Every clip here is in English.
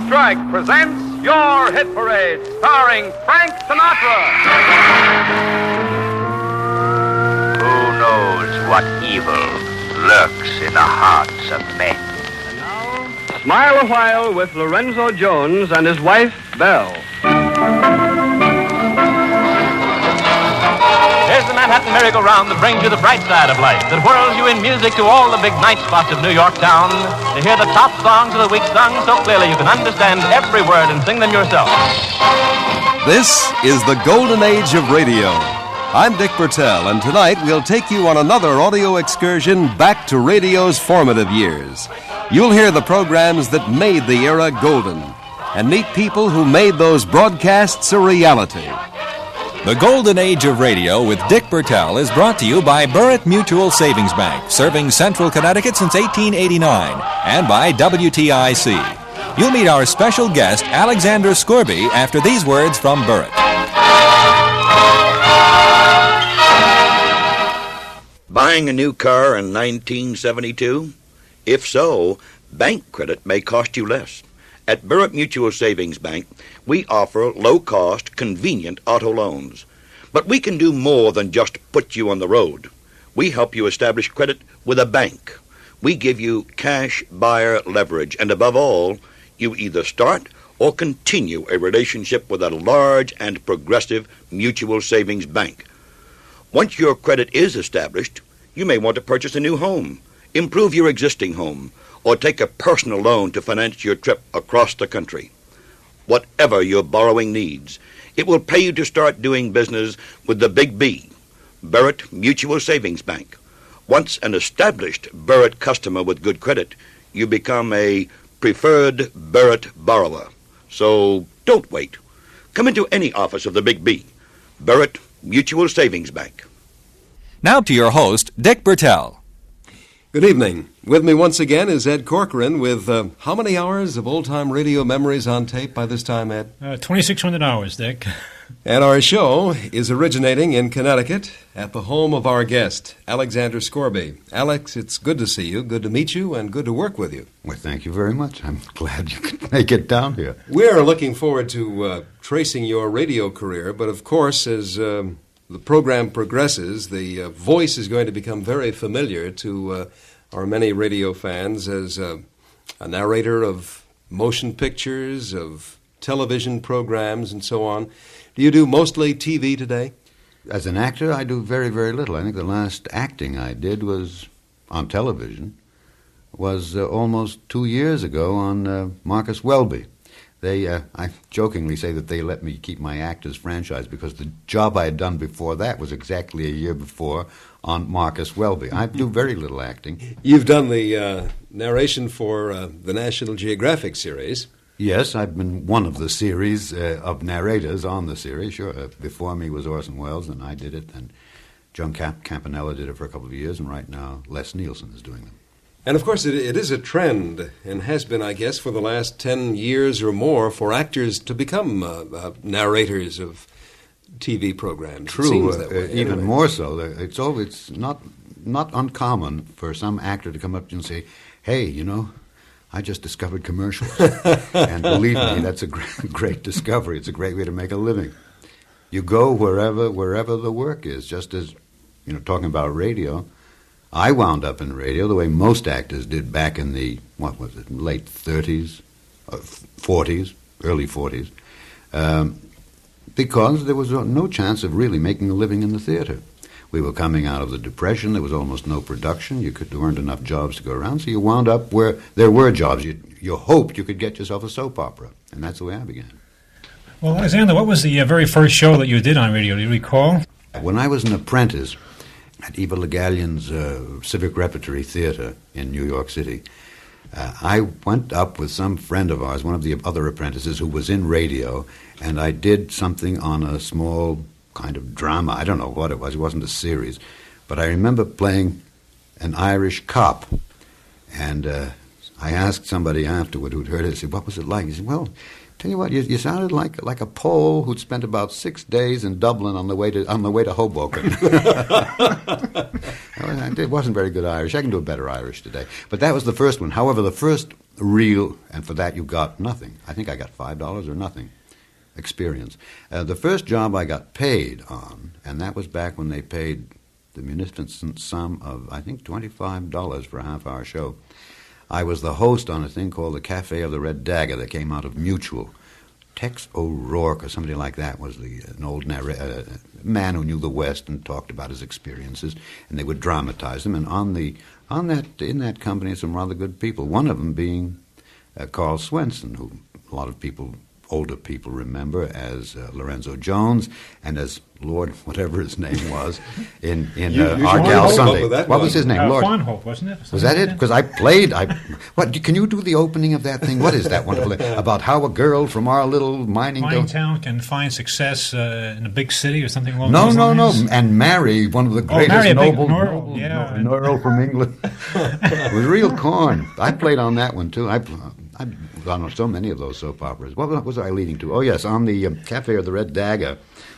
Strike presents Your Hit Parade, starring Frank Sinatra. Who knows what evil lurks in the hearts of men? And now, Smile a While with Lorenzo Jones and his wife, Belle. Here's the Manhattan merry-go-round that brings you the bright side of life, that whirls you in music to all the big night spots of New York town, to hear the top songs of the week sung so clearly you can understand every word and sing them yourself. This is the golden age of radio. I'm Dick Bertel, and tonight we'll take you on another audio excursion back to radio's formative years. You'll hear the programs that made the era golden, and meet people who made those broadcasts a reality. The Golden Age of Radio with Dick Bertel is brought to you by Burritt Mutual Savings Bank, serving Central Connecticut since 1889, and by WTIC. You'll meet our special guest, Alexander Scourby, after these words from Burritt. Buying a new car in 1972? If so, bank credit may cost you less. At Burritt Mutual Savings Bank, we offer low-cost, convenient auto loans. But we can do more than just put you on the road. We help you establish credit with a bank. We give you cash buyer leverage, and above all, you either start or continue a relationship with a large and progressive mutual savings bank. Once your credit is established, you may want to purchase a new home, improve your existing home, or take a personal loan to finance your trip across the country. Whatever your borrowing needs, it will pay you to start doing business with the Big B, Burritt Mutual Savings Bank. Once an established Burritt customer with good credit, you become a preferred Burritt borrower. So don't wait. Come into any office of the Big B, Burritt Mutual Savings Bank. Now to your host, Dick Bertel. Good evening. With me once again is Ed Corcoran with how many hours of old-time radio memories on tape by this time, Ed? 2,600 hours, Dick. And our show is originating in Connecticut at the home of our guest, Alexander Scourby. Alex, it's good to see you, good to meet you, and good to work with you. Well, thank you very much. I'm glad you could make it down here. We're looking forward to tracing your radio career, but of course, as the program progresses, the voice is going to become very familiar to our many radio fans as a narrator of motion pictures, of television programs, and so on. Do you do mostly TV today? As an actor, I do very, very little. I think the last acting I did was on television, was almost 2 years ago on Marcus Welby. I jokingly say that they let me keep my Actors franchise because the job I had done before that was exactly a year before on Marcus Welby. I do very little acting. You've done the narration for the National Geographic series. Yes, I've been one of the series of narrators on the series, sure. Before me was Orson Welles, and I did it, and Joan Campanella did it for a couple of years, and right now Les Nielsen is doing them. And, of course, it is a trend, and has been, I guess, for the last 10 years or more, for actors to become narrators of TV programs. True, it seems that way, even anyway. more so. It's not uncommon for some actor to come up to you and say, hey, you know, I just discovered commercials. And believe me, that's a great discovery. It's a great way to make a living. You go wherever the work is, just as, you know, talking about radio. I wound up in radio the way most actors did back in the, late 30s, 40s, early 40s, because there was no chance of really making a living in the theater. We were coming out of the Depression. There was almost no production. There weren't enough jobs to go around, so you wound up where there were jobs. You hoped you could get yourself a soap opera, and that's the way I began. Well, Alexander, what was the very first show that you did on radio? Do you recall? When I was an apprentice at Eva Le Gallion's Civic Repertory Theater in New York City, I went up with some friend of ours, one of the other apprentices who was in radio, and I did something on a small kind of drama. I don't know what it was. It wasn't a series. But I remember playing an Irish cop, and I asked somebody afterward who'd heard it, I said, what was it like? He said, well, tell you what, you sounded like a Pole who'd spent about 6 days in Dublin on the way to Hoboken. That It wasn't very good Irish. I can do a better Irish today. But that was the first one. However, the first real, and for that you got nothing. I think I got $5 or nothing experience. The first job I got paid on, and that was back when they paid the munificent sum of, I think, $25 for a half-hour show. I was the host on a thing called the Cafe of the Red Dagger that came out of Mutual. Tex O'Rourke or somebody like that was an old man who knew the West and talked about his experiences, and they would dramatize them. And in that company, some rather good people. One of them being Carl Swenson, who a lot of people, older people, remember as Lorenzo Jones and as Lord, whatever his name was, in Argyle Sunday. What was his name? Lord Farnhope, wasn't it? Was that it? Because I played. What? Can you do the opening of that thing? What is that wonderful thing about how a girl from our little mining town can find success in a big city or something along those lines? No, and marry one of the greatest noble Earl from England. It was real corn. I played on that one too. I've gone on so many of those soap operas. What was I leading to? Oh yes, on the Cafe of the Red Dagger.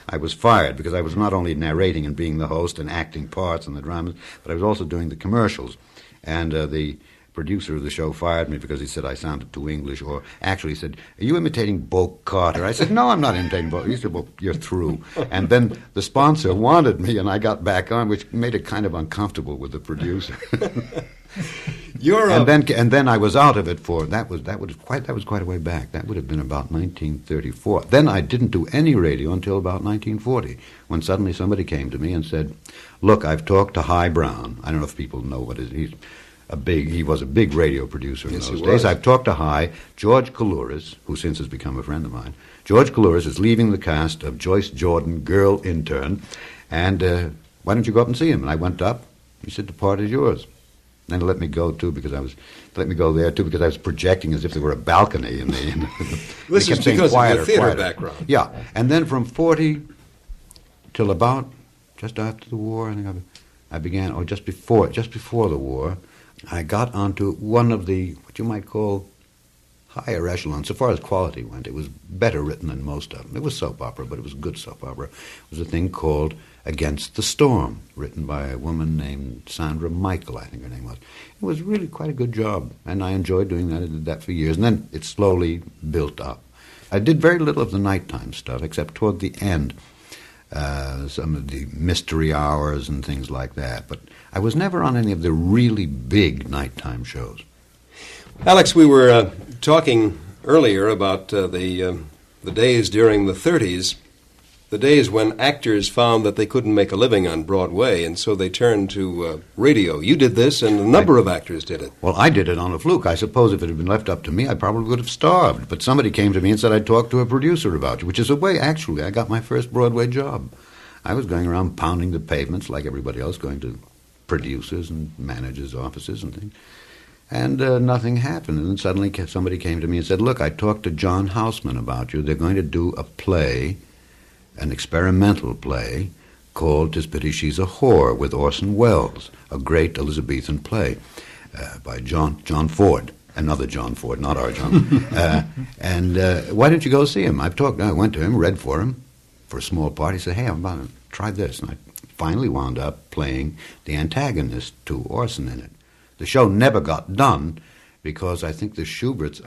I was fired because I was not only narrating and being the host and acting parts in the dramas, but I was also doing the commercials. And the producer of the show fired me because he said I sounded too English, or actually he said, "Are you imitating Bo Carter?" I said, "No, I'm not imitating Bo." He said, "Well, you're through." And then the sponsor wanted me, and I got back on, which made it kind of uncomfortable with the producer. And then I was out of it for that was quite a way back. That would have been about 1934. Then I didn't do any radio until about 1940, when suddenly somebody came to me and said, "Look, I've talked to High Brown." I don't know if people know what it is. He was a big radio producer in those days. I've talked to High. George Coulouris, who since has become a friend of mine. George Coulouris is leaving the cast of Joyce Jordan, Girl Intern, and why don't you go up and see him? And I went up. He said, "The part is yours." And let me go too because I was projecting as if there were a balcony in the This is because of your theater background. Yeah, and then from 40 till about just after the war, I think I began, or just before the war, I got onto one of the what you might call higher echelons. So far as quality went, it was better written than most of them. It was soap opera, but it was good soap opera. It was a thing called Against the Storm, written by a woman named Sandra Michael, I think her name was. It was really quite a good job, and I enjoyed doing that. I did that for years, and then it slowly built up. I did very little of the nighttime stuff, except toward the end, some of the mystery hours and things like that. But I was never on any of the really big nighttime shows. Alex, we were talking earlier about the days during the 30s, the days when actors found that they couldn't make a living on Broadway, and so they turned to radio. You did this, and a number of actors did it. Well, I did it on a fluke. I suppose if it had been left up to me, I probably would have starved. But somebody came to me and said I'd talk to a producer about you, which is the way, actually, I got my first Broadway job. I was going around pounding the pavements like everybody else, going to producers and managers' offices and things. And nothing happened. And then suddenly somebody came to me and said, "Look, I talked to John Houseman about you. They're going to do a play, an experimental play, called 'Tis Pity She's a Whore,' with Orson Welles, a great Elizabethan play by John Ford, another John Ford, not our John. And why don't you go see him? I went to him, read for him for a small part. He said, "Hey, I'm about to try this." And I finally wound up playing the antagonist to Orson in it. The show never got done because I think the Schuberts,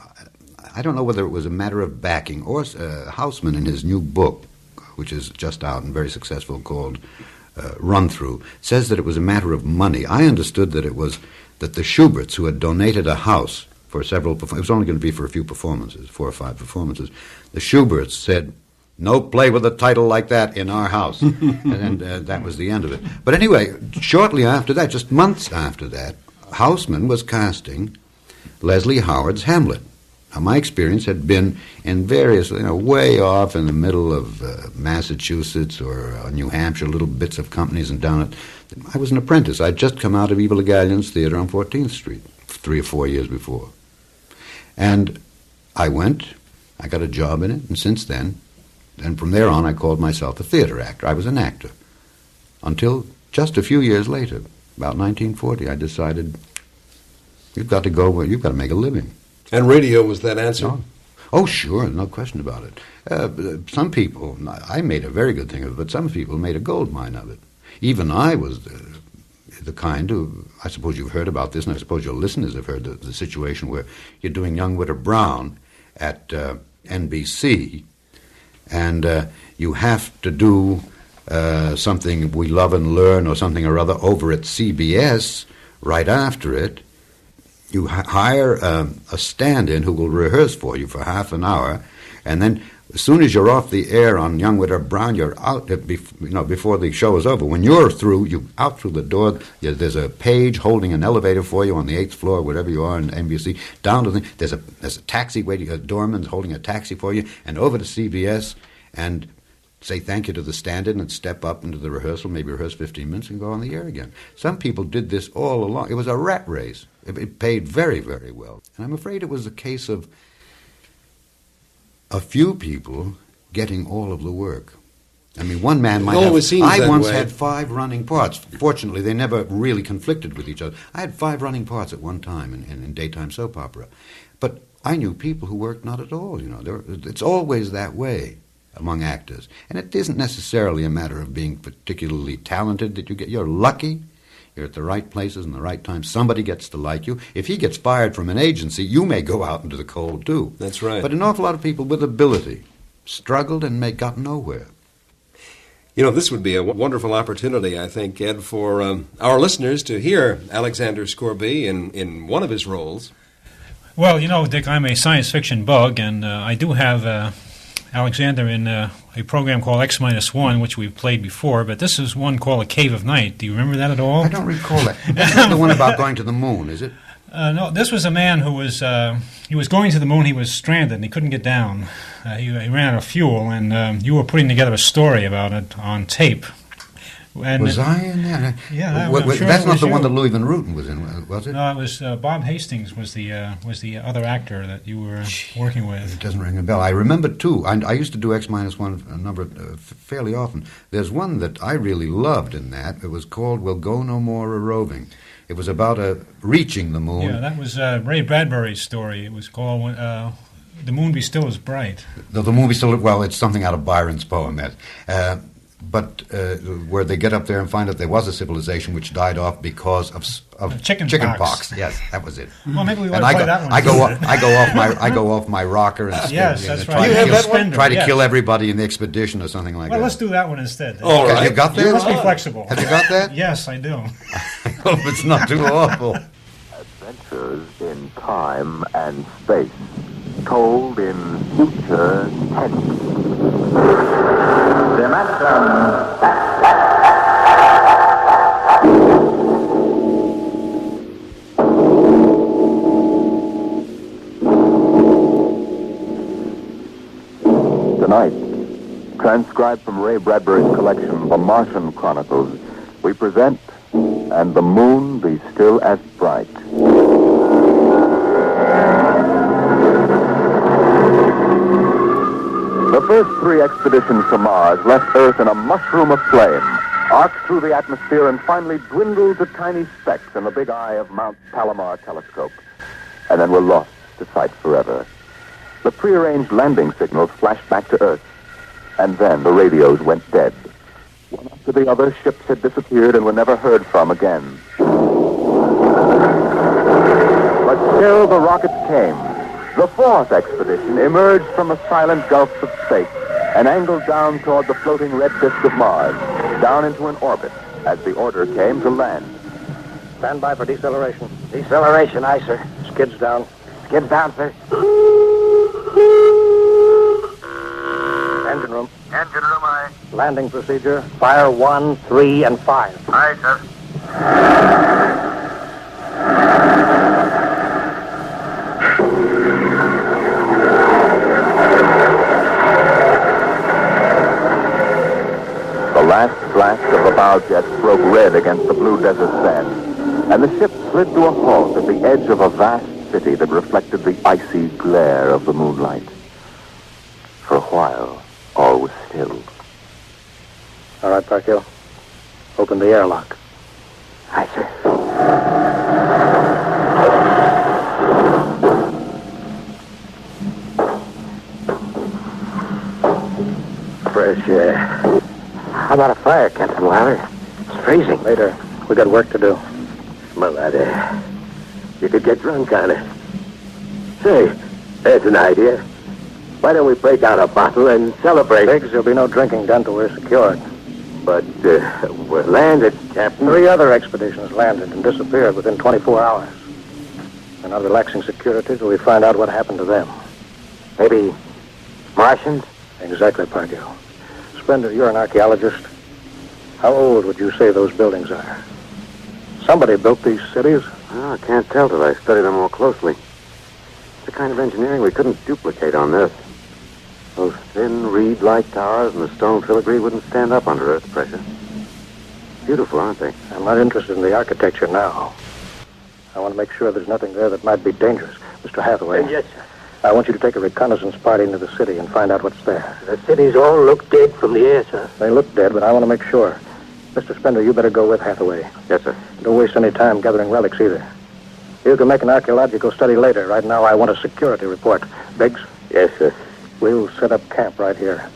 I don't know whether it was a matter of backing. Houseman, in his new book, which is just out and very successful, called Run Through, says that it was a matter of money. I understood that it was that the Schuberts, who had donated a house for several performances, it was only going to be for a few performances, 4 or 5 performances, the Schuberts said, "No play with a title like that in our house." And that was the end of it. But anyway, shortly after that, just months after that, Houseman was casting Leslie Howard's Hamlet. Now, my experience had been in various, way off in the middle of Massachusetts or New Hampshire, little bits of companies, and down at, I was an apprentice. I'd just come out of Eva Le Gallien's theater on 14th Street 3 or 4 years before. And I got a job in it, and since then, and from there on, I called myself a theater actor. I was an actor. Until just a few years later, about 1940, I decided, you've got to make a living. And radio was that answer? No. Oh, sure, no question about it. Some people, I made a very good thing of it, but some people made a gold mine of it. Even I was the kind of, I suppose you've heard about this, and I suppose your listeners have heard the situation where you're doing Young Witter Brown at NBC, and you have to do something We Love and Learn or something or other over at CBS right after it. You hire a stand-in who will rehearse for you for half an hour, and then as soon as you're off the air on Young Witter Brown, you're out before the show is over. When you're through, you out through the door. There's a page holding an elevator for you on the 8th floor, whatever you are in NBC. Down to there's a taxi waiting. A doorman's holding a taxi for you, and over to CBS and say thank you to the stand-in and step up into the rehearsal, maybe rehearse 15 minutes and go on the air again. Some people did this all along. It was a rat race. It paid very, very well. And I'm afraid it was a case of a few people getting all of the work. I mean, one man might have... I once had 5 running parts. Fortunately, they never really conflicted with each other. I had 5 running parts at one time in daytime soap opera. But I knew people who worked not at all, It's always that way among actors. And it isn't necessarily a matter of being particularly talented that you get. You're lucky. You're at the right places and the right time. Somebody gets to like you. If he gets fired from an agency, you may go out into the cold, too. That's right. But an awful lot of people with ability struggled and got nowhere. This would be a wonderful opportunity, I think, Ed, for our listeners to hear Alexander Scourby in one of his roles. Well, Dick, I'm a science fiction bug, and I do have Alexander in a program called X-1, which we've played before, but this is one called A Cave of Night. Do you remember that at all? I don't recall that. That's not the one about going to the moon, is it? No, this was a man who was he was going to the moon. He was stranded, and he couldn't get down. He ran out of fuel, and you were putting together a story about it on tape. And was I in that? Yeah, sure that's not the one that Louis Van Rooten was in, was it? No, it was Bob Hastings was the other actor that you were working with. It doesn't ring a bell. I remember two. I used to do X-1 a number fairly often. There's one that I really loved in that. It was called "We'll Go No More A-Roving." It was about reaching the moon. Yeah, that was Ray Bradbury's story. It was called "The Moon Be Still As Bright." The moon be still. Well, it's something out of Byron's poem. That. But where they get up there and find out there was a civilization which died off because of chicken pox. Yes, that was it. Well, maybe we want to play that one. I go off my rocker and yes, that's right. Try to kill everybody in the expedition or something like that. Well, let's do that one instead. All right. Have you got that? You must be flexible. Have you got that? Yes, I do. I hope it's not too awful. Adventures in time and space, told in future tense. Tonight, transcribed from Ray Bradbury's collection, The Martian Chronicles, we present And the Moon Be Still As Bright. The first 3 expeditions to Mars left Earth in a mushroom of flame, arced through the atmosphere, and finally dwindled to tiny specks in the big eye of Mount Palomar telescope, and then were lost to sight forever. The prearranged landing signals flashed back to Earth, and then the radios went dead. One after the other, ships had disappeared and were never heard from again. But still the rockets came. The 4th expedition emerged from the silent gulfs of space and angled down toward the floating red disk of Mars, down into an orbit, as the order came to land. Stand by for deceleration. Deceleration, aye, sir. Skids down. Skids down, sir. Engine room. Engine room, aye. Landing procedure. Fire 1, 3, and 5. Aye, sir. The last blast of the bow jets broke red against the blue desert sand, and the ship slid to a halt at the edge of a vast city that reflected the icy glare of the moonlight. For a while, all was still. All right, Parkhill. Open the airlock. Aye, sir. Fresh air. How about a fire, Captain Wilder? It's freezing. Later. We got work to do. Well, you could get drunk on it. Say, there's an idea. Why don't we break out a bottle and celebrate? Biggs, there'll be no drinking done till we're secured. But we're landed, Captain. 3 other expeditions landed and disappeared within 24 hours. We're not relaxing security till we find out what happened to them. Maybe Martians? Exactly, Pardew. Spender, you're an archaeologist. How old would you say those buildings are? Somebody built these cities. Oh, I can't tell till I study them more closely. It's the kind of engineering we couldn't duplicate on Earth. Those thin reed-like towers and the stone filigree wouldn't stand up under Earth pressure. Beautiful, aren't they? I'm not interested in the architecture now. I want to make sure there's nothing there that might be dangerous. Mr. Hathaway. Yes, sir. I want you to take a reconnaissance party into the city and find out what's there. The cities all look dead from the air, sir. They look dead, but I want to make sure. Mr. Spender, you better go with Hathaway. Yes, sir. Don't waste any time gathering relics either. You can make an archaeological study later. Right now, I want a security report. Biggs? Yes, sir. We'll set up camp right here.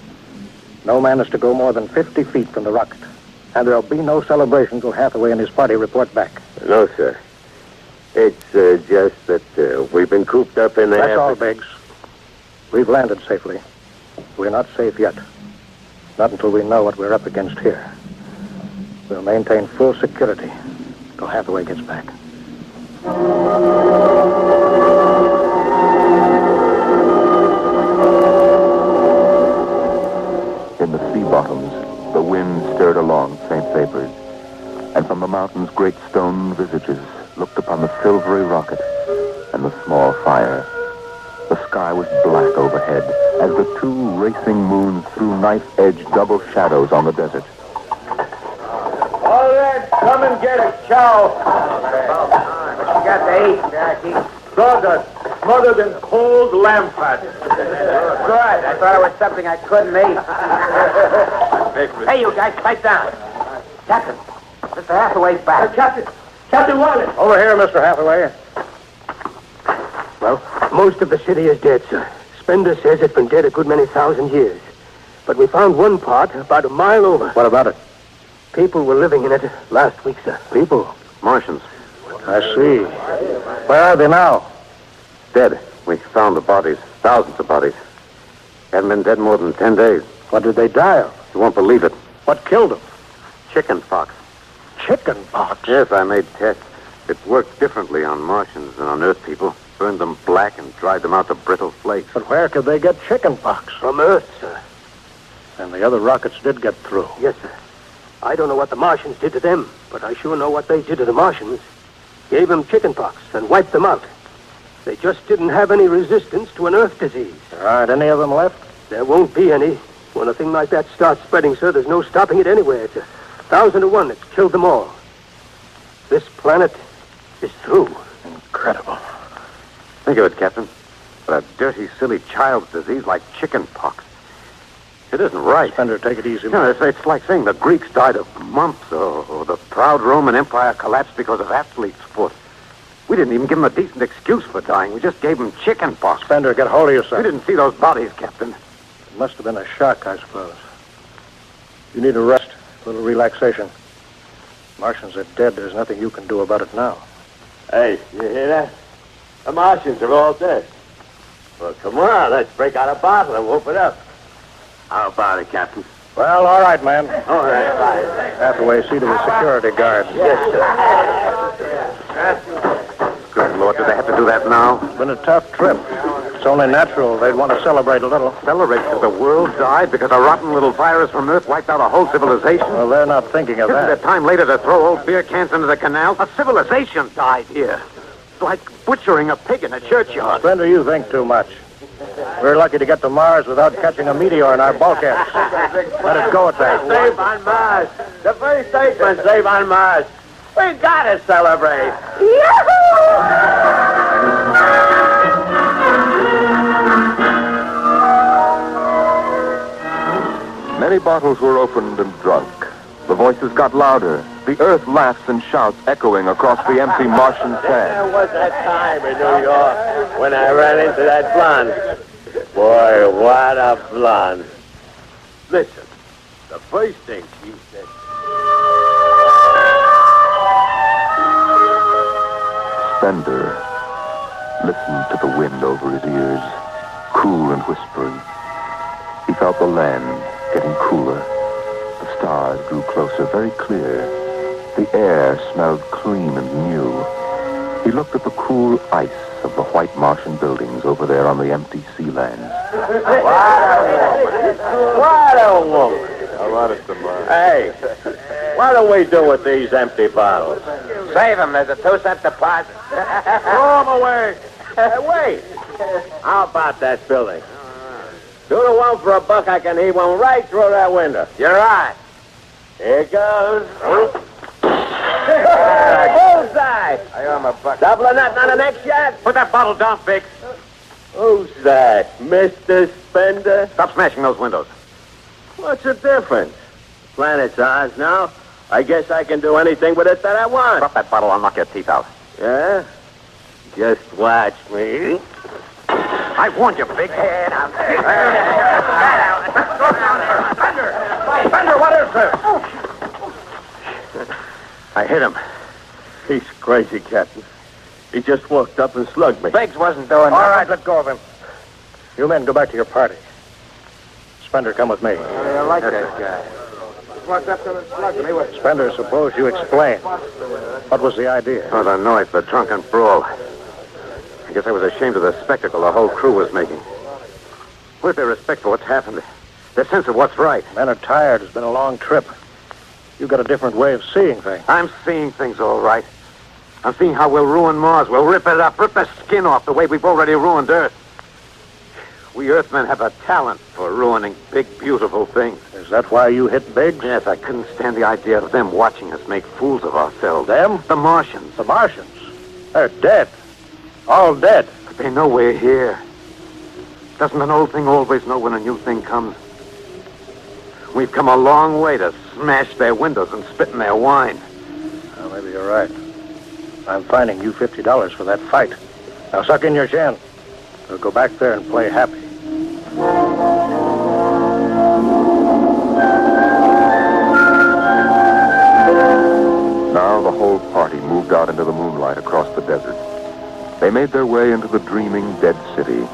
No man is to go more than 50 feet from the rocket. And there'll be no celebration till Hathaway and his party report back. No, sir. It's just that we've been cooped up in there. That's all, Biggs. We've landed safely. We're not safe yet. Not until we know what we're up against here. We'll maintain full security till Hathaway gets back. In the sea bottoms, the wind stirred along faint vapors, and from the mountains great stone visages looked upon the silvery rocket and the small fire. The sky was black overhead as the 2 racing moons threw knife-edged double shadows on the desert. All right, come and get it, chow. What you got to eat, Jackie? Sawdust, smothered in cold lamb fat. Good. I thought it was something I couldn't eat. Hey, you guys, pipe down. Captain, Mr. Hathaway's back. Captain Wallace. Over here, Mr. Hathaway. Well, most of the city is dead, sir. Spender says it's been dead a good many thousand years. But we found one part about a mile over. What about it? People were living in it last week, sir. People? Martians. I see. Where are they now? Dead. We found the bodies. Thousands of bodies. Hadn't been dead more than 10 days. What did they die of? You won't believe it. What killed them? Chicken pox. Chicken pox? Yes, I made tests. It worked differently on Martians than on Earth people. Burned them black and dried them out to brittle flakes. But where could they get chicken pox? From Earth, sir. And the other rockets did get through. Yes, sir. I don't know what the Martians did to them, but I sure know what they did to the Martians. Gave them chicken pox and wiped them out. They just didn't have any resistance to an Earth disease. Aren't any of them left? There won't be any. When a thing like that starts spreading, sir, there's no stopping it anywhere. It's 1,000 to 1 that's killed them all. This planet is through. Incredible. Think of it, Captain. A dirty, silly child's disease like chicken pox. It isn't right. Spender, take it easy. No, it's like saying the Greeks died of mumps or the proud Roman Empire collapsed because of athlete's foot. We didn't even give them a decent excuse for dying. We just gave them chicken pox. Spender, get hold of yourself. We didn't see those bodies, Captain. It must have been a shock, I suppose. You need a rest, a little relaxation. Martians are dead. There's nothing you can do about it now. Hey, you hear that? The Martians are all dead. Well, come on, let's break out a bottle and whoop it up. How about it, Captain? Well, all right, man. All right. Hathaway, see to the security guard. Yes, sir. Good Lord, do they have to do that now? It's been a tough trip. It's only natural they'd want to celebrate a little. Celebrate because the world died? Because a rotten little virus from Earth wiped out a whole civilization? Well, they're not thinking of Isn't that. there time later to throw old beer cans into the canal? A civilization died here. It's like butchering a pig in a churchyard. Spender, you think too much. We're lucky to get to Mars without catching a meteor in our bulkheads. Let it go at that. Save on Mars. The first statement, save on Mars. We gotta celebrate. Many bottles were opened and drunk. The voices got louder. The earth laughs and shouts echoing across the empty Martian There sand. was that time in New York when I ran into that blonde. Boy, what a blonde. Listen, the first thing she said. Spender listened to the wind over his ears, cool and whispering. He felt the land getting cooler. The stars grew closer, very clear. The air smelled clean and new. He looked at the cool ice of the white Martian buildings over there on the empty sea lands. What a woman. Hey, what do we do with these empty bottles? Save him. There's a 2-cent deposit. Throw them away. Hey, wait. How about that building? Do the one for $1, I can heave one right through that window. You're right. Here goes. Bullseye. I owe him $1. Double or nothing on the next shot? Put that bottle down, Biggs. Who's that, Mr. Spender? Stop smashing those windows. What's the difference? The planet's ours now. I guess I can do anything with it that I want. Drop that bottle, I'll knock your teeth out. Yeah? Just watch me. I warned you, Biggs. Spender, what is this? I hit him. He's crazy, Captain. He just walked up and slugged me. Biggs wasn't doing All right, let go of him. You men go back to your party. Spender, come with me. I like that guy. What's up to the slugging me? Spender, suppose you explain. What was the idea? Oh, the noise, the drunken brawl. I guess I was ashamed of the spectacle the whole crew was making. Where's their respect for what's happened? Their sense of what's right? Men are tired. It's been a long trip. You've got a different way of seeing things. I'm seeing things all right. I'm seeing how we'll ruin Mars. We'll rip it up, rip the skin off the way we've already ruined Earth. We Earthmen have a talent for ruining big, beautiful things. Is that why you hit Biggs? Yes, I couldn't stand the idea of them watching us make fools of ourselves. Them? The Martians. The Martians. They're dead. All dead. But they know we're here. Doesn't an old thing always know when a new thing comes? We've come a long way to smash their windows and spit in their wine. Well, maybe you're right. I'm fining you $50 for that fight. Now suck in your chin. We'll go back there and play happy. Now the whole party moved out into the moonlight across the desert. They made their way into the dreaming dead city.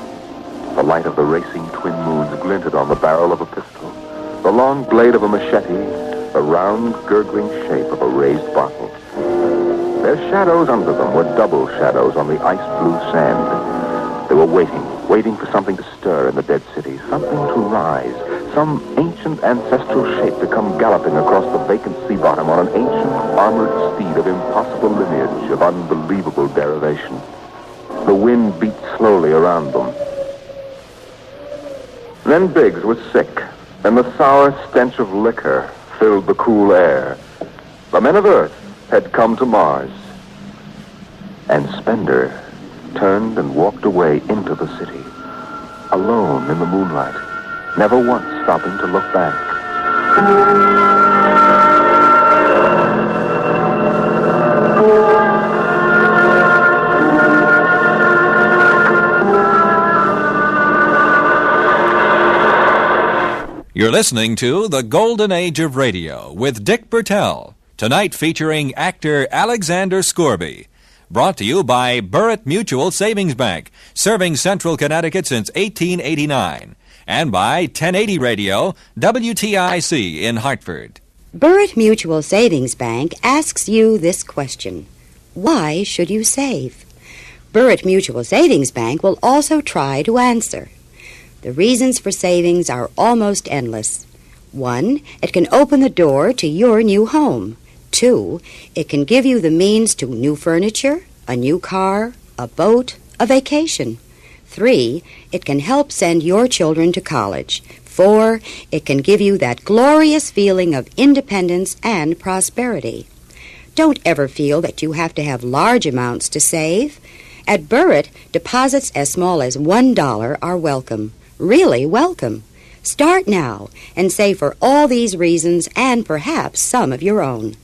The light of the racing twin moons glinted on the barrel of a pistol, the long blade of a machete, the round, gurgling shape of a raised bottle. Their shadows under them were double shadows on the ice-blue sand. They were waiting for something to stir in the dead city, something to rise, some ancient ancestral shape to come galloping across the vacant sea bottom on an ancient armored steed of impossible lineage, of unbelievable derivation. The wind beat slowly around them. Then Biggs was sick, and the sour stench of liquor filled the cool air. The men of Earth had come to Mars. And Spender turned and walked away into the city, alone in the moonlight, never once stopping to look back. You're listening to The Golden Age of Radio with Dick Bertel, tonight featuring actor Alexander Scourby. Brought to you by Burritt Mutual Savings Bank, serving Central Connecticut since 1889. And by 1080 Radio, WTIC in Hartford. Burritt Mutual Savings Bank asks you this question: why should you save? Burritt Mutual Savings Bank will also try to answer. The reasons for savings are almost endless. 1, it can open the door to your new home. 2, it can give you the means to new furniture, a new car, a boat, a vacation. 3, it can help send your children to college. 4, it can give you that glorious feeling of independence and prosperity. Don't ever feel that you have to have large amounts to save. At Burritt, deposits as small as $1 are welcome. Really welcome. Start now and save for all these reasons and perhaps some of your own.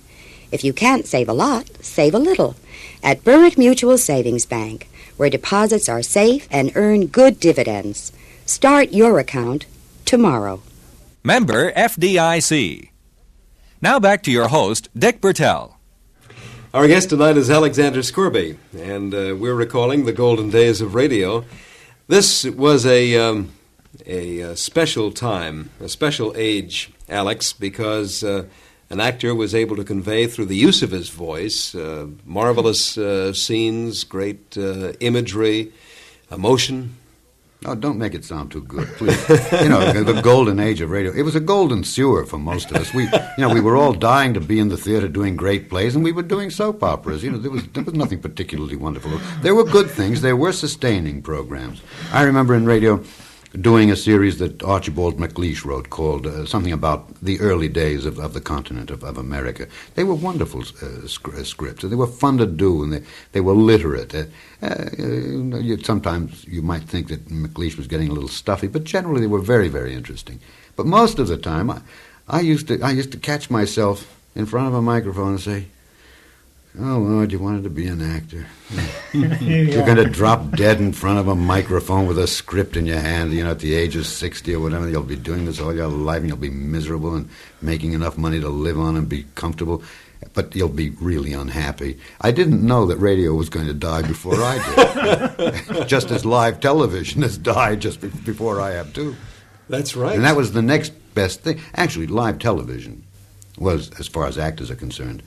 If you can't save a lot, save a little. At Burritt Mutual Savings Bank, where deposits are safe and earn good dividends. Start your account tomorrow. Member FDIC. Now back to your host, Dick Bertel. Our guest tonight is Alexander Scourby, and we're recalling the golden days of radio. This was a special time, a special age, Alex, because an actor was able to convey through the use of his voice marvelous scenes, great imagery, emotion. Oh, don't make it sound too good, please. The golden age of radio. It was a golden sewer for most of us. We were all dying to be in the theater doing great plays, and we were doing soap operas. There was nothing particularly wonderful. There were good things. There were sustaining programs. I remember in radio doing a series that Archibald MacLeish wrote called something about the early days of the continent of America. They were wonderful scripts. They were fun to do, and they were literate. Sometimes you might think that MacLeish was getting a little stuffy, but generally they were very, very interesting. But most of the time, I used to catch myself in front of a microphone and say, "Oh, Lord, you wanted to be an actor. You're going to drop dead in front of a microphone with a script in your hand, at the age of 60 or whatever. You'll be doing this all your life, and you'll be miserable and making enough money to live on and be comfortable, but you'll be really unhappy." I didn't know that radio was going to die before I did, just as live television has died just before I have, too. That's right. And that was the next best thing. Actually, live television was, as far as actors are concerned,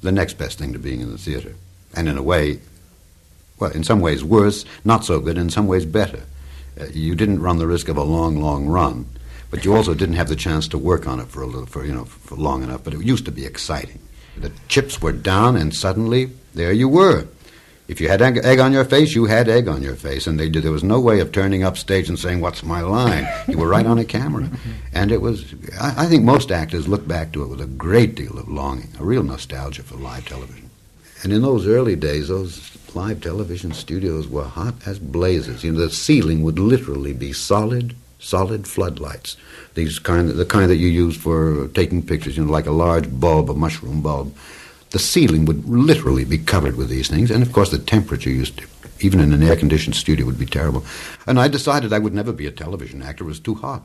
the next best thing to being in the theater. And in a way, well, in some ways worse, not so good, in some ways better. You didn't run the risk of a long, long run, but you also didn't have the chance to work on it for long enough, but it used to be exciting. The chips were down, and suddenly, there you were. If you had egg on your face, you had egg on your face, and there was no way of turning up stage and saying, "What's my line?" You were right on a camera. And it was, I think most actors look back to it with a great deal of longing, a real nostalgia for live television. And in those early days, those live television studios were hot as blazes. The ceiling would literally be solid floodlights. The kind that you use for taking pictures, like a large bulb, a mushroom bulb. The ceiling would literally be covered with these things, and of course the temperature even in an air-conditioned studio, would be terrible. And I decided I would never be a television actor. It was too hot.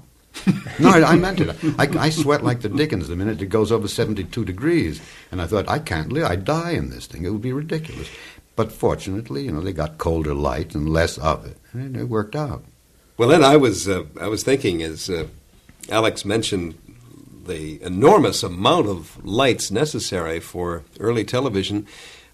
No, I meant it. I sweat like the dickens the minute it goes over 72 degrees. And I thought, I can't live. I'd die in this thing. It would be ridiculous. But fortunately, they got colder light and less of it. And it worked out. Well, then I was thinking, as Alex mentioned, the enormous amount of lights necessary for early television,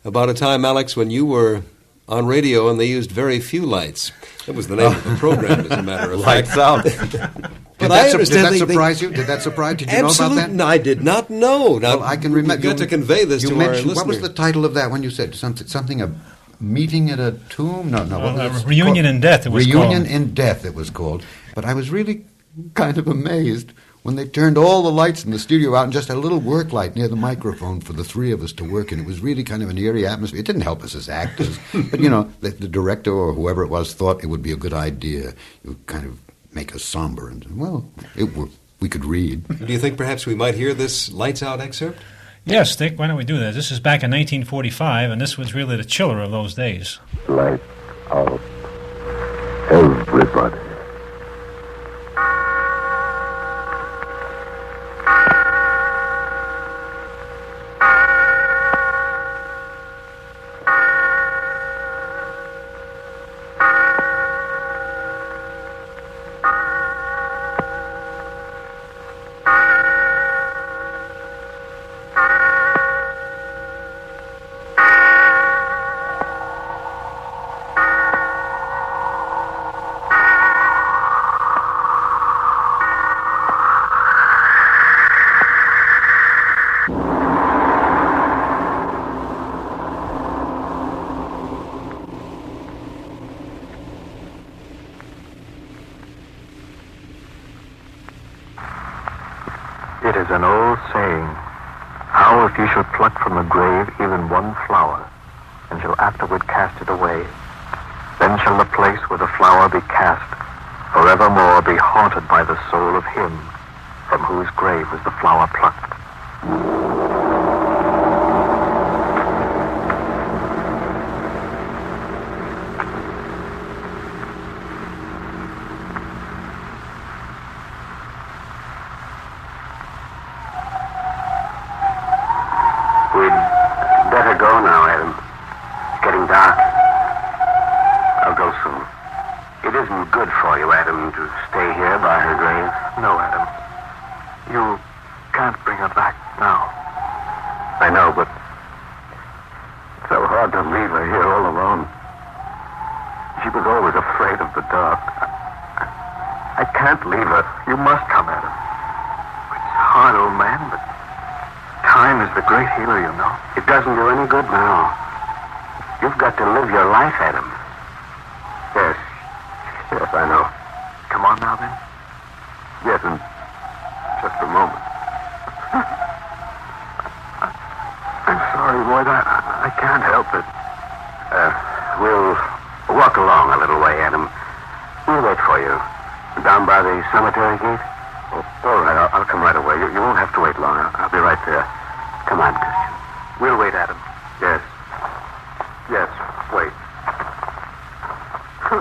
about a time, Alex, when you were on radio and they used very few lights. That was the name of the program, as a matter of fact. Lights out. But did that surprise you? Did that surprise? Did you know about that? No, I did not know. Now, well, I can remember. You got to convey this to our listeners. What was the title of that when you said something a meeting at a tomb? No. Reunion in Death. It was Reunion in Death. It was called. But I was really kind of amazed when they turned all the lights in the studio out and just had a little work light near the microphone for the three of us to work in. It was really kind of an eerie atmosphere. It didn't help us as actors. But, the director or whoever it was thought it would be a good idea. It would kind of make us somber. And, we could read. Do you think perhaps we might hear this Lights Out excerpt? Yes, Dick, why don't we do that? This is back in 1945, and this was really the chiller of those days. Lights out. Everybody. It is an old saying, how if you should pluck from the grave even one flower, and shall afterward cast it away, then shall the place where the flower be cast forevermore be haunted by the soul of him from whose grave was the flower plucked. can't leave her. You must come, Adam. It's hard, old man, but time is the great healer, you know. It doesn't do any good now. You've got to live your life, Adam. Yes. Yes, I know. Come on now, then. Yes, in just a moment. I'm sorry, boy. I can't help it. We'll walk along a little way, Adam. We'll wait for you. Down by the cemetery gate? Oh, all right, I'll come right away. You won't have to wait long. I'll be right there. Come on, Christian. We'll wait, Adam. Yes. Yes, wait. Poor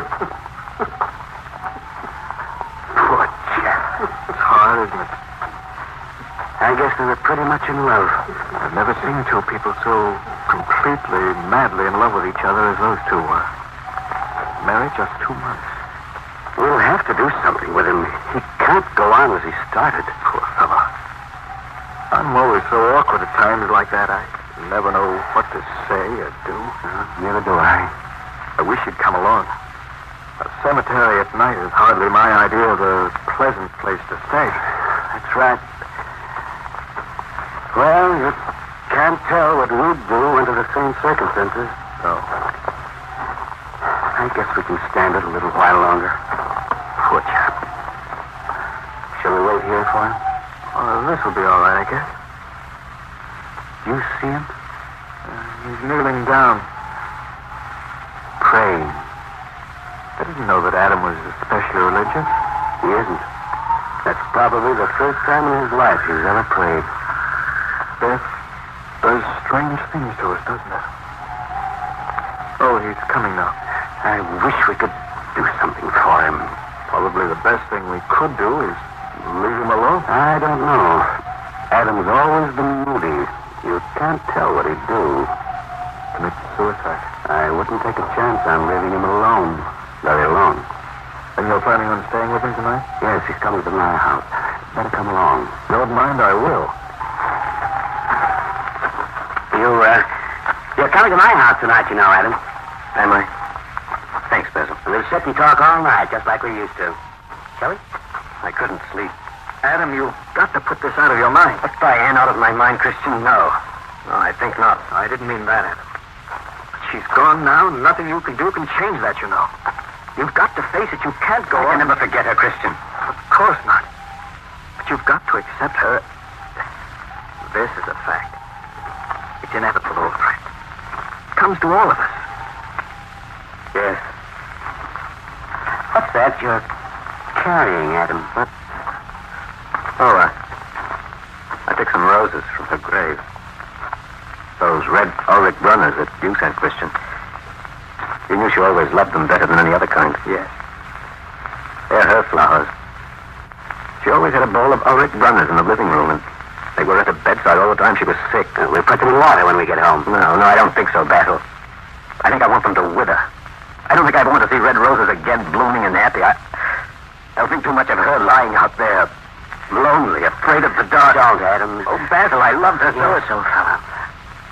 chap. It's hard, isn't it? I guess they were pretty much in love. I've never seen two people so completely, madly in love with each other as those two were. Married just 2 months. We'll have to do something with him. He can't go on as he started. Poor fellow. I'm always so awkward at times like that. I never know what to say or do. Neither do I. I wish you'd come along. A cemetery at night is hardly my idea of a pleasant place to stay. That's right. Well, you can't tell what we'd do under the same circumstances. No. I guess we can stand it a little while longer. Poor chap. Shall we wait here for him? This will be all right, I guess. You see him? He's kneeling down. Praying. I didn't know that Adam was especially religious. He isn't. That's probably the first time in his life he's ever prayed. Death does strange things to us, doesn't it? Oh, he's coming now. I wish we could do something for him. Probably the best thing we could do is leave him alone. I don't know. Adam's always been moody. You can't tell what he'd do. Commit suicide. I wouldn't take a chance on leaving him alone. Very long. And you're planning on staying with him tonight? Yes, he's coming to my house. Better come along. Don't mind, I will. You're coming to my house tonight, you know, Adam. Am I? Thanks, Basil. We'll sit and talk all night, just like we used to. Shall we? I couldn't sleep. Adam, you've got to put this out of your mind. Put Diane out of my mind, Christian? No. No, I think not. I didn't mean that, Adam. But she's gone now. Nothing you can do can change that, you know. You've got to face it. You can't go on. I can never forget her, Christian. Of course not. But you've got to accept her. This is a fact. It's inevitable, old friend. It comes to all of us. Yes. What's that you're carrying, Adam? What? Oh, I took some roses from her grave. Those red Ulrich runners that you sent, Christian. You knew she always loved them better than any other kind. Yes. They're her flowers. She always had a bowl of Ulrich runners in the living room, and they were at her bedside all the time she was sick. We'll put them in water when we get home. No, I don't think so, Basil. I think I want them to wither. I don't think I want to see red roses again blooming and happy. I don't think too much of her lying out there, lonely, afraid of the dark. Don't, Adam. Oh, Basil, I loved her so. Yes, old fella.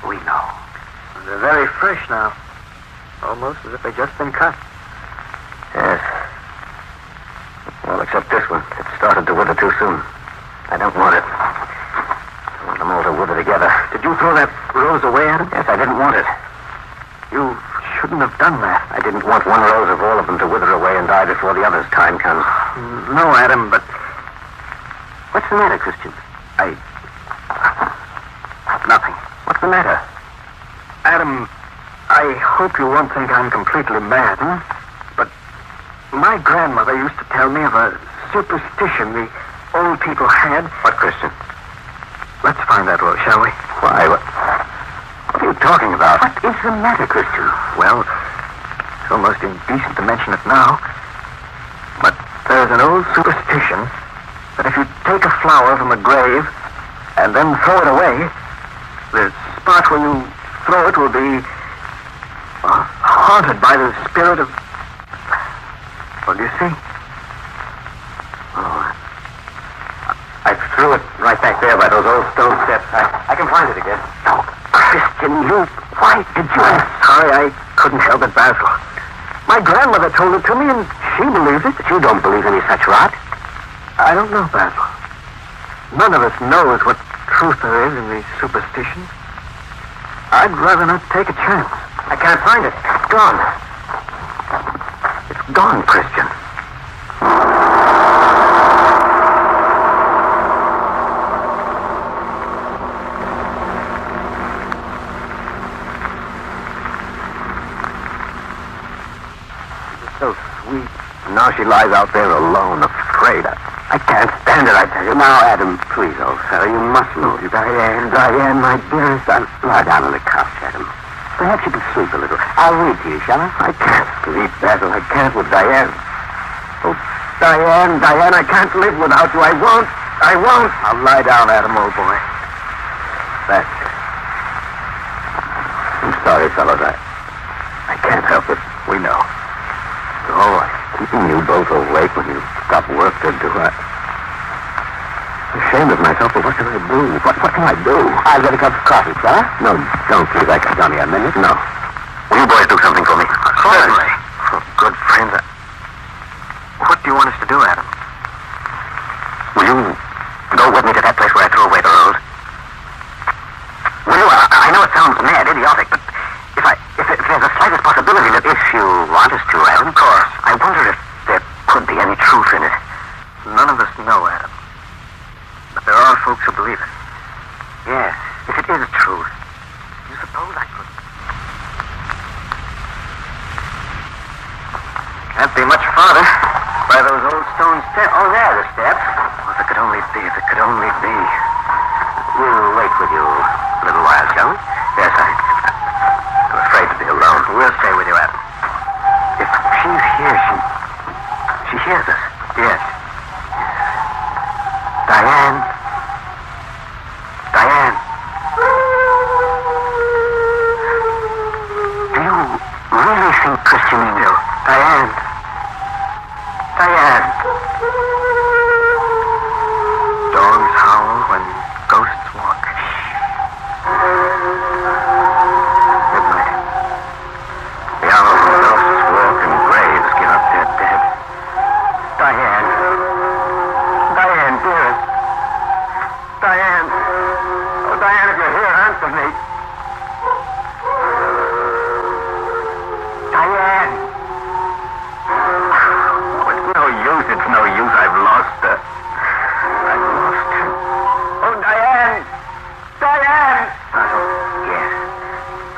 We know. They're very fresh now. Almost as if they've just been cut. Yes. Well, except this one. It started to wither too soon. I don't want it. I want them all to wither together. Did you throw that rose away, Adam? Yes, I didn't want it. You shouldn't have done that. I didn't want one rose of all of them to wither away and die before the other's time comes. No, Adam, but... What's the matter, Christian? Nothing. What's the matter? Adam, I hope you won't think I'm completely mad, but my grandmother used to tell me of a superstition the old people had. What, Christian? Let's find that rose, shall we? Why, what are you talking about? What is the matter, Christian? Well, it's almost indecent to mention it now, but there's an old superstition that if you take a flower from a grave and then throw it away, the spot where you throw it will be haunted by the spirit of... Well, do you see? Oh, I threw it right back there by those old stone steps. I can find it again. Oh, Christian, why did you? I'm sorry, I couldn't help it, Basil. My grandmother told it to me, and she believes it. But you don't believe any such rot. I don't know, Basil. None of us knows what truth there is in these superstitions. I'd rather not take a chance. I can't find it. It's gone. It's gone, Christian. So sweet. Now she lies out there alone, afraid. I can't stand it, I tell you. Now, Adam, please, old fellow, you must move. Diane, my dearest, lie down on the couch, Adam. Perhaps you can sleep a little. I'll read to you, shall I? I can't sleep, Basil. I can't with Diane. Oh, Diane, I can't live without you. I won't. I'll lie down, Adam, old boy. That's it. I'm sorry, fellows. I can't help it. We know. It's all right. Keeping you both awake when you stop work to do it. I'm ashamed of myself, but what can I do? What can I do? I'll get a cup of coffee, sir. No, don't please. I can tell me a minute. No. Will you boys do something for me? Certainly. For good friends. What do you want us to do, Adam? Will you go with me to that place where I threw away the rose? Will you? I know it sounds mad, idiotic, but if there's the slightest possibility that if you want us to, Adam, of course. I wonder if there could be any truth in it. None of us know, Adam. But there are folks who believe it. Yes, if it is truth. You suppose I could? Can't be much farther. By those old stone steps. Oh, there are the steps. Oh, if it could only be, We'll wait with you a little while, shall we? Yes, I'm afraid to be alone. We'll stay with you, Adam. If she's here, she hears us. Yes. Diane. Do you really think Christian still? Diane. Dogs howl when ghosts walk. Good night. The hour when ghosts walk and graves give up their dead. Diane, dearest. Diane. Oh, Diane, if you're here, answer me. Diane. Oh, it's no use. I've lost her. Oh, Diane. Yes.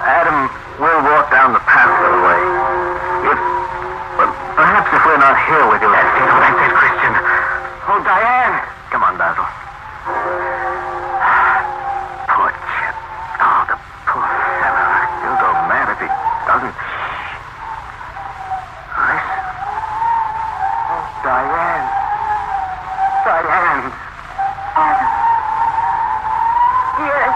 Adam, we'll walk down the path a little way. Perhaps if we're not here with you. That's it, Christian. Oh, Diane. Come on, Basil. Poor chip. Oh, the poor fellow. He'll go mad if he doesn't. Listen. Oh, Diane. Yes,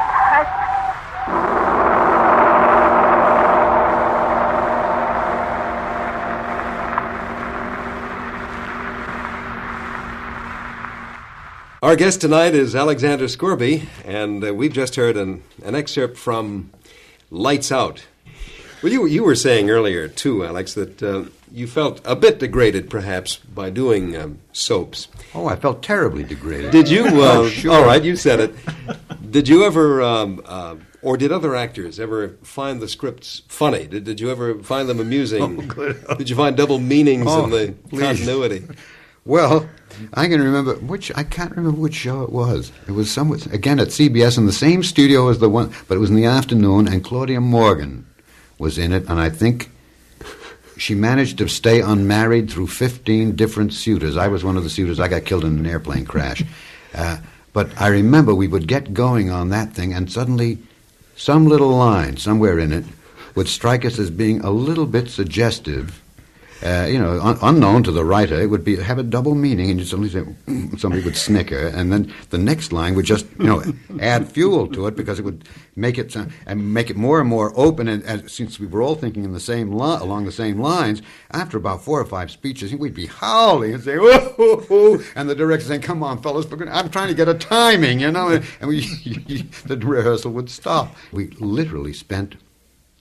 Our guest tonight is Alexander Scourby, and we've just heard an excerpt from Lights Out. Well, you were saying earlier, too, Alex, that you felt a bit degraded, perhaps, by doing soaps. Oh, I felt terribly degraded. Did you? Sure. All right, you said it. Did you ever, or did other actors ever find the scripts funny? Did you ever find them amusing? Oh, good. Did you find double meanings in the continuity? Well, I can't remember which show it was. It was again at CBS in the same studio as the one, but it was in the afternoon, and Claudia Morgan was in it, and I think she managed to stay unmarried through 15 different suitors. I was one of the suitors. I got killed in an airplane crash. But I remember we would get going on that thing, and suddenly some little line somewhere in it would strike us as being a little bit suggestive. Unknown to the writer, it would have a double meaning, and you'd suddenly say, somebody would snicker, and then the next line would just, add fuel to it, because it would make it more and more open. And since we were all thinking in the same along the same lines, after about 4 or 5 speeches, we'd be howling and saying, "Oh!" And the director saying, "Come on, fellas, I'm trying to get a timing," and the rehearsal would stop. We literally spent,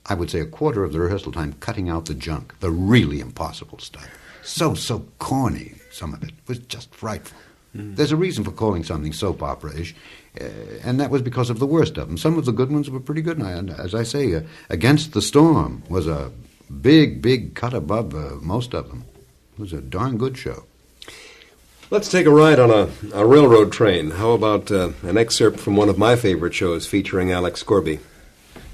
I would say, a quarter of the rehearsal time cutting out the junk, the really impossible stuff. So corny, some of it. It was just frightful. There's a reason for calling something soap opera-ish, and that was because of the worst of them. Some of the good ones were pretty good, and as I say, Against the Storm was a big cut above most of them. It was a darn good show. Let's take a ride on a railroad train. How about an excerpt from one of my favorite shows featuring Alex Scourby?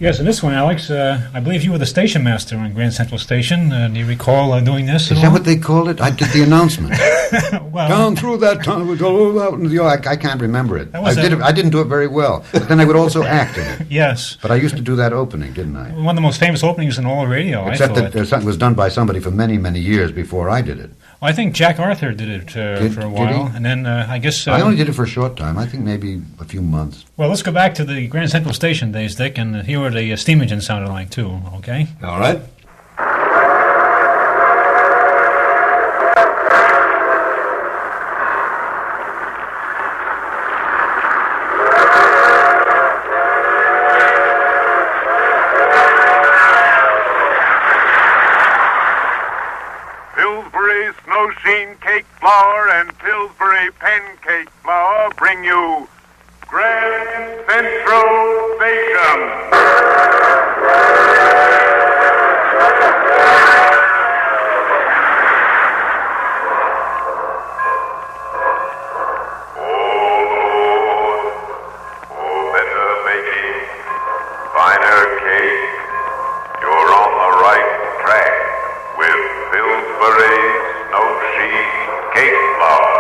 Yes, in this one, Alex, I believe you were the station master on Grand Central Station. Do you recall doing this? Is that what they called it? I did the announcement. Well, down through that tunnel, we go out into the... I can't remember it. Was I didn't do it very well. But then I would also act in it. Yes. But I used to do that opening, didn't I? One of the most famous openings in all radio, Except I thought. that it was done by somebody for many years before I did it. Well, I think Jack Arthur did it for a while, and then I guess... I only did it for a short time. I think maybe a few months. Well, let's go back to the Grand Central Station days, Dick, and hear what the steam engine sounded like, too, okay? All right. Pillsbury snow sheen cake flour and Pillsbury pancake flour bring you Grand Central Station. Better baking, finer cake. You're on the right track with Pillsbury snow sheen cake flour.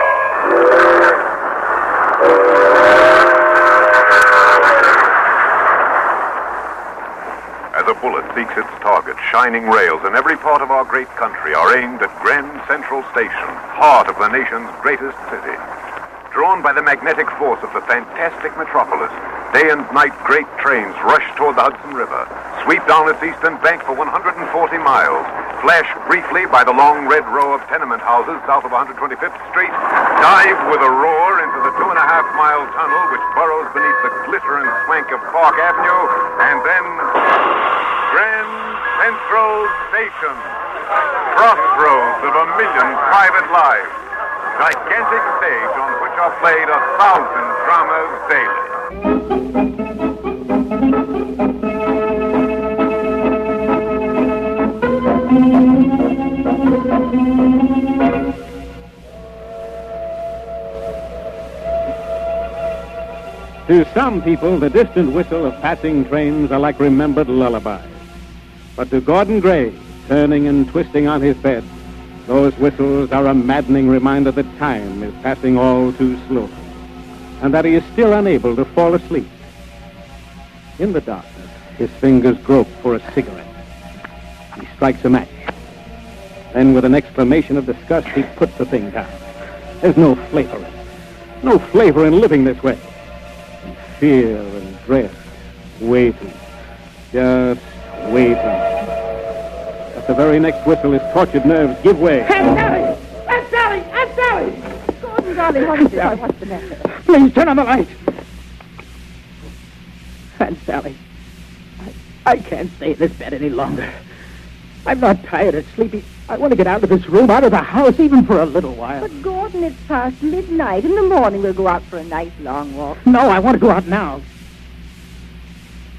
As a bullet seeks its target, shining rails in every part of our great country are aimed at Grand Central Station, heart of the nation's greatest city. Drawn by the magnetic force of the fantastic metropolis, day and night great trains rush toward the Hudson River, sweep down its eastern bank for 140 miles, flash briefly by the long red row of tenement houses south of 125th Street, dive with a roar into the 2.5-mile tunnel which burrows beneath the glitter and swank of Park Avenue, and then Grand Central Station, crossroads of a million private lives, gigantic stage on which are played 1,000 dramas daily. To some people, the distant whistle of passing trains are like remembered lullabies. But to Gordon Gray, turning and twisting on his bed, those whistles are a maddening reminder that time is passing all too slowly, and that he is still unable to fall asleep. In the darkness, his fingers grope for a cigarette. He strikes a match. Then, with an exclamation of disgust, he puts the thing down. There's no flavor in it. No flavor in living this way. And fear and dread, waiting, just waiting. At the very next whistle, his tortured nerves give way. Aunt Sally! Aunt Sally! Aunt Sally! Gordon, darling, what is it? What's the matter? Please turn on the light. Aunt Sally, I can't stay in this bed any longer. I'm not tired or sleepy. I want to get out of this room, out of the house, even for a little while. But, Gordon, it's past midnight. In the morning, we'll go out for a nice long walk. No, I want to go out now.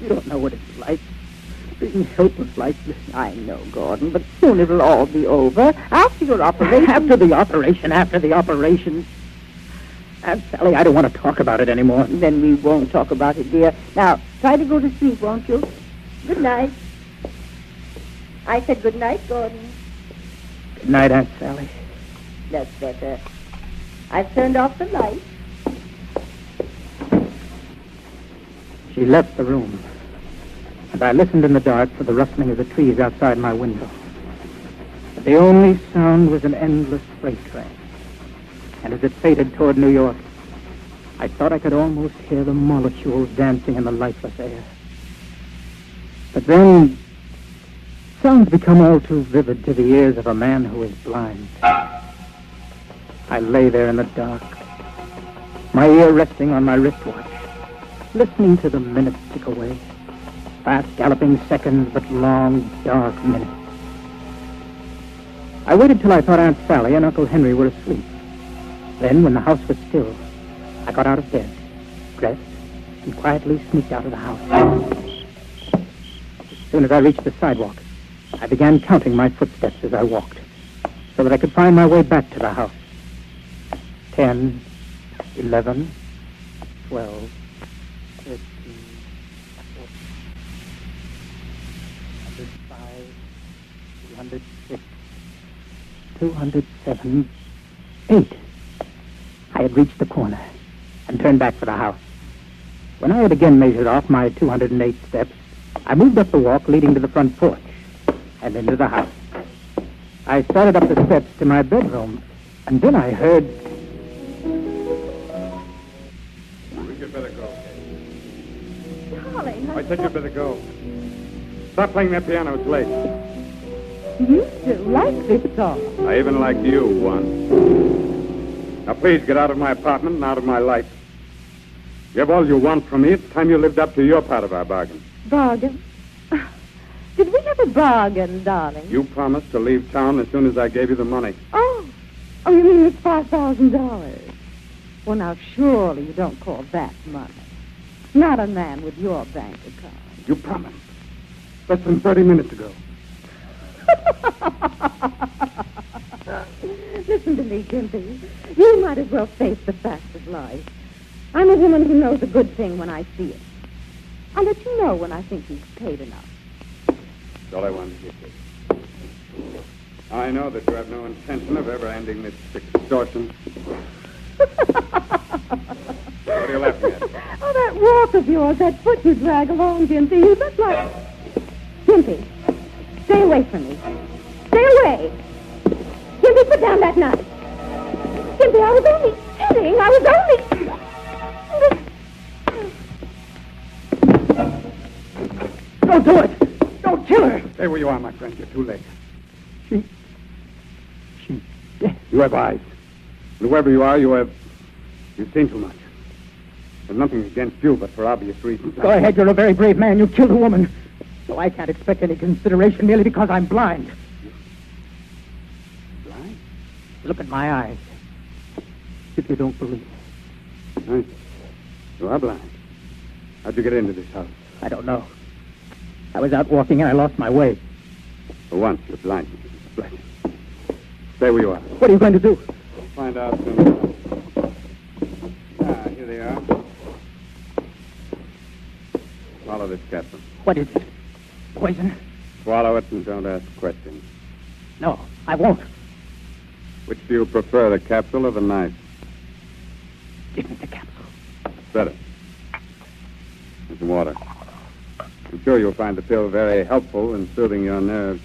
You don't know what it's like. Being helpless like this. I know, Gordon, but soon it'll all be over. After your operation. After the operation. Aunt Sally, I don't want to talk about it anymore. Then we won't talk about it, dear. Now, try to go to sleep, won't you? Good night. I said good night, Gordon. Good night, Aunt Sally. That's better. I've turned off the light. She left the room, and I listened in the dark for the rustling of the trees outside my window. But the only sound was an endless freight train. And as it faded toward New York, I thought I could almost hear the molecules dancing in the lifeless air. But then, sounds become all too vivid to the ears of a man who is blind. I lay there in the dark, my ear resting on my wristwatch, listening to the minutes tick away. Fast galloping seconds, but long, dark minutes. I waited till I thought Aunt Sally and Uncle Henry were asleep. Then, when the house was still, I got out of bed, dressed, and quietly sneaked out of the house. As soon as I reached the sidewalk, I began counting my footsteps as I walked, so that I could find my way back to the house. 10, 11, 12, 13, 14, 105, 206, 207, 8. I had reached the corner and turned back for the house. When I had again measured off my 208 steps, I moved up the walk leading to the front porch and into the house. I started up the steps to my bedroom, and then I heard... You'd better go. Darling, I said you'd better go. Stop playing that piano. It's late. You still like this song. I even liked you once. Now, please get out of my apartment and out of my life. You have all you want from me. It's time you lived up to your part of our bargain. Bargain? Did we have a bargain, darling? You promised to leave town as soon as I gave you the money. Oh, you mean it's $5,000? Well, now, surely you don't call that money. Not a man with your bank account. You promised. Less than 30 minutes ago. Listen to me, Gimpy. You might as well face the facts of life. I'm a woman who knows a good thing when I see it. I'll let you know when I think you've paid enough. That's all I wanted to get you. I know that you have no intention of ever ending this extortion. What are you laughing at? Oh, that walk of yours, that foot you drag along, Gimpy. You look like... Gimpy, stay away from me. Stay away. Gimpy, put down that knife. Gimpy, I was only kidding. I was only... Don't do it! Don't kill her! Stay where you are, my friend. You're too late. She's dead. You have eyes. And whoever you are, you've seen too much. There's nothing against you, but for obvious reasons. Go ahead, you're a very brave man. You killed a woman. So I can't expect any consideration merely because I'm blind. Blind? Look at my eyes. If you don't believe. Right. You are blind. How'd you get into this house? I don't know. I was out walking and I lost my way. For once, you're blind. Bless you. Stay where you are. What are you going to do? We'll find out soon. Here they are. Swallow this capsule. What is it? Poison? Swallow it and don't ask questions. No, I won't. Which do you prefer, the capsule or the knife? Give me the capsule. Better. And some water. I'm sure you'll find the pill very helpful in soothing your nerves.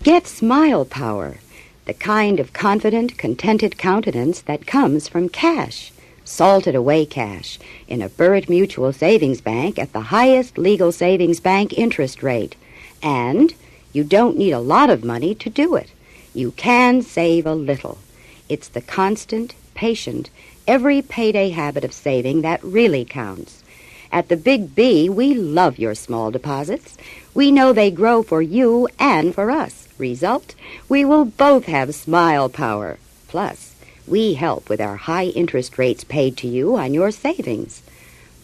Get Smile Power, the kind of confident, contented countenance that comes from cash. Salted away cash in a Burritt Mutual Savings Bank at the highest legal savings bank interest rate. And you don't need a lot of money to do it. You can save a little. It's the constant, patient, every payday habit of saving that really counts. At the Big B, we love your small deposits. We know they grow for you and for us. Result, we will both have smile power. Plus, we help with our high interest rates paid to you on your savings.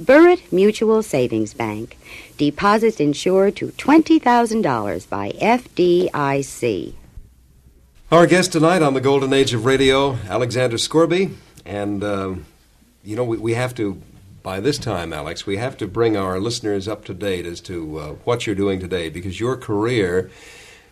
Burritt Mutual Savings Bank. Deposits insured to $20,000 by FDIC. Our guest tonight on the Golden Age of Radio, Alexander Scourby. And, we have to, by this time, Alex, we have to bring our listeners up to date as to what you're doing today, because your career...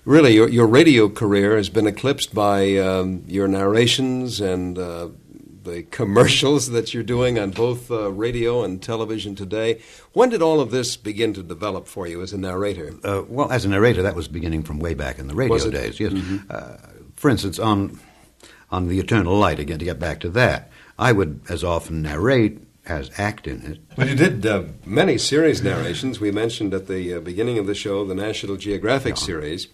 Really, your radio career has been eclipsed by your narrations and the commercials that you're doing on both radio and television today. When did all of this begin to develop for you as a narrator? Well, as a narrator, that was beginning from way back in the radio days, yes. Mm-hmm. For instance, on The Eternal Light, again, to get back to that, I would as often narrate as act in it. Well, you did many series narrations. We mentioned at the beginning of the show the National Geographic series.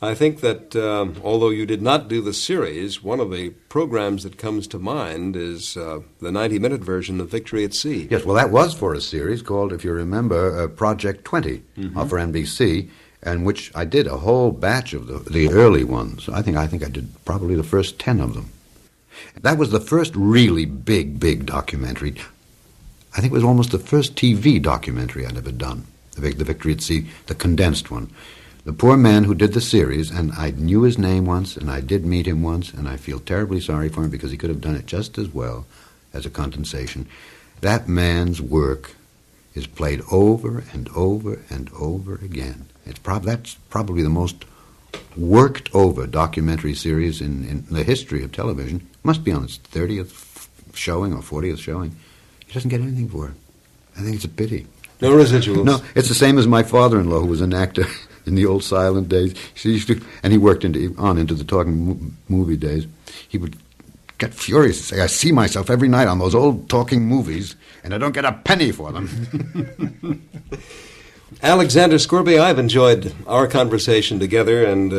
I think that although you did not do the series, one of the programs that comes to mind is the 90-minute version of Victory at Sea. Yes, well, that was for a series called, if you remember, Project 20 for NBC, and which I did a whole batch of the early ones. I think I did probably the first 10 of them. That was the first really big documentary. I think it was almost the first TV documentary I'd ever done, the Victory at Sea, the condensed one. The poor man who did the series, and I knew his name once, and I did meet him once, and I feel terribly sorry for him because he could have done it just as well as a condensation. That man's work is played over and over and over again. That's probably the most worked-over documentary series in the history of television. It must be on its 30th showing or 40th showing. He doesn't get anything for it. I think it's a pity. No residuals. No, it's the same as my father-in-law, who was an actor in the old silent days. And he worked into the talking movie days. He would get furious and say, I see myself every night on those old talking movies, and I don't get a penny for them. Alexander Scourby, I've enjoyed our conversation together, and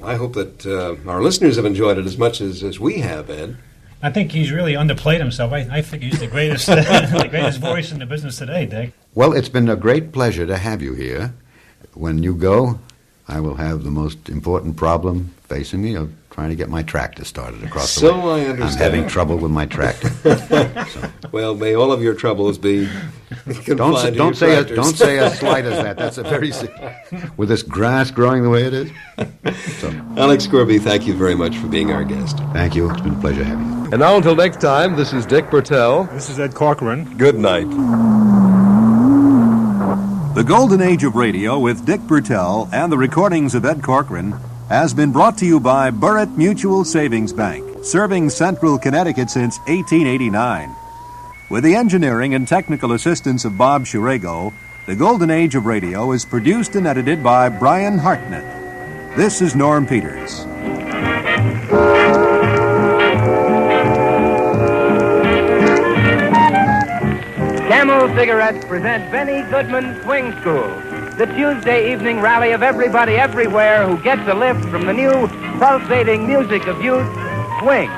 I hope that our listeners have enjoyed it as much as we have, Ed. I think he's really underplayed himself. I think he's the greatest, the greatest voice in the business today, Dick. Well, it's been a great pleasure to have you here. When you go, I will have the most important problem facing me of trying to get my tractor started across the way. So I understand. I'm having trouble with my tractor. Well, may all of your troubles be confined Don't say as slight as that. That's a very with this grass growing the way it is. So. Alex Scourby, thank you very much for being our guest. Thank you. It's been a pleasure having you. And now until next time, this is Dick Bertel. This is Ed Corcoran. Good night. The Golden Age of Radio with Dick Bertel and the recordings of Ed Corcoran has been brought to you by Burritt Mutual Savings Bank, serving Central Connecticut since 1889. With the engineering and technical assistance of Bob Shirego, The Golden Age of Radio is produced and edited by Brian Hartnett. This is Norm Peters. Camel Cigarettes present Benny Goodman's Swing School, the Tuesday evening rally of everybody everywhere who gets a lift from the new pulsating music of youth, swing.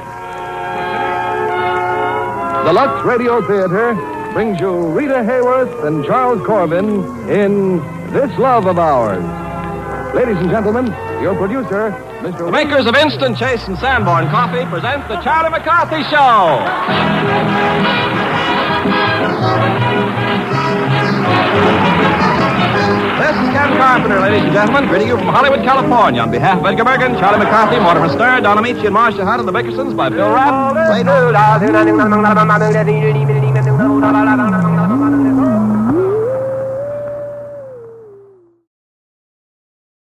The Lux Radio Theater brings you Rita Hayworth and Charles Corbin in This Love of Ours. Ladies and gentlemen, your producer, Mr. The makers of Instant Chase and Sanborn Coffee present the Charlie McCarthy Show. This is Ken Carpenter, ladies and gentlemen, greeting you from Hollywood, California. On behalf of Edgar Bergen, Charlie McCarthy, Mortimer Stern, Don Amici, and Marcia Hunt, and the Bickersons by Bill Rapp.